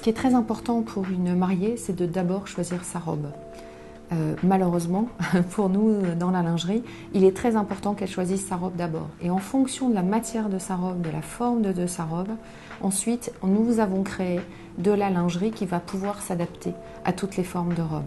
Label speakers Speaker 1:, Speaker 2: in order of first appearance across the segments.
Speaker 1: qui est très important pour une mariée, c'est de d'abord choisir sa robe. Malheureusement, pour nous, dans la lingerie, il est très important qu'elle choisisse sa robe d'abord. Et en fonction de la matière de sa robe, de la forme de sa robe, ensuite, nous avons créé de la lingerie qui va pouvoir s'adapter à toutes les formes de robe.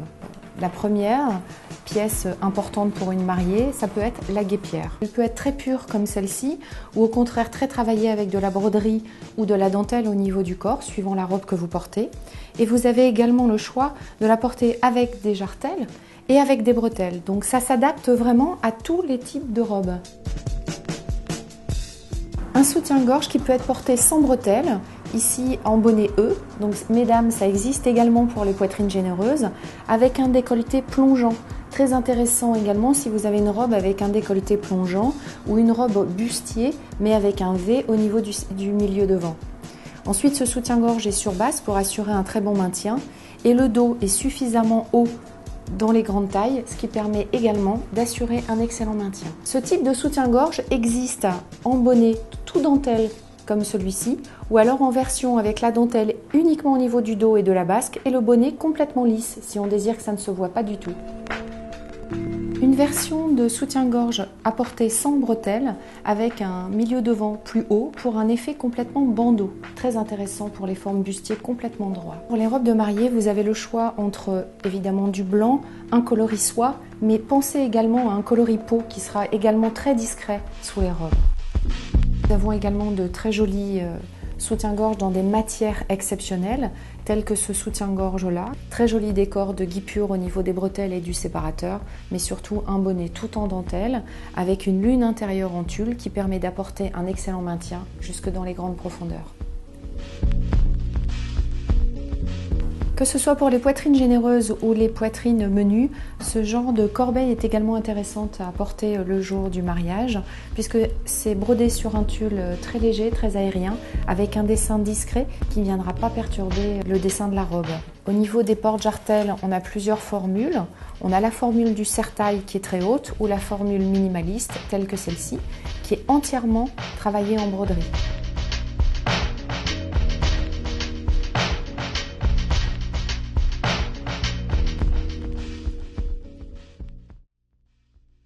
Speaker 1: La première pièce importante pour une mariée, ça peut être la guêpière. Elle peut être très pure comme celle-ci, ou au contraire très travaillée avec de la broderie ou de la dentelle au niveau du corps, suivant la robe que vous portez. Et vous avez également le choix de la porter avec des jarretelles et avec des bretelles. Donc ça s'adapte vraiment à tous les types de robes. Un soutien-gorge qui peut être porté sans bretelles, ici en bonnet E, donc mesdames, ça existe également pour les poitrines généreuses, avec un décolleté plongeant. Très intéressant également si vous avez une robe avec un décolleté plongeant ou une robe bustier mais avec un V au niveau du milieu devant. Ensuite, ce soutien-gorge est sur base pour assurer un très bon maintien et le dos est suffisamment haut dans les grandes tailles, ce qui permet également d'assurer un excellent maintien. Ce type de soutien-gorge existe en bonnet tout dentelle comme celui-ci, ou alors en version avec la dentelle uniquement au niveau du dos et de la basque et le bonnet complètement lisse si on désire que ça ne se voit pas du tout. Une version de soutien-gorge à porter sans bretelles avec un milieu devant plus haut pour un effet complètement bandeau. Très intéressant pour les formes bustiers complètement droits. Pour les robes de mariée, vous avez le choix entre évidemment du blanc, un coloris soie, mais pensez également à un coloris peau qui sera également très discret sous les robes. Nous avons également de très jolis soutien-gorge dans des matières exceptionnelles, telles que ce soutien-gorge-là. Très joli décor de guipure au niveau des bretelles et du séparateur, mais surtout un bonnet tout en dentelle, avec une lune intérieure en tulle qui permet d'apporter un excellent maintien jusque dans les grandes profondeurs. Que ce soit pour les poitrines généreuses ou les poitrines menues, ce genre de corbeille est également intéressante à porter le jour du mariage, puisque c'est brodé sur un tulle très léger, très aérien, avec un dessin discret qui ne viendra pas perturber le dessin de la robe. Au niveau des porte-jartelles, on a plusieurs formules. On a la formule du serre-taille qui est très haute, ou la formule minimaliste, telle que celle-ci, qui est entièrement travaillée en broderie.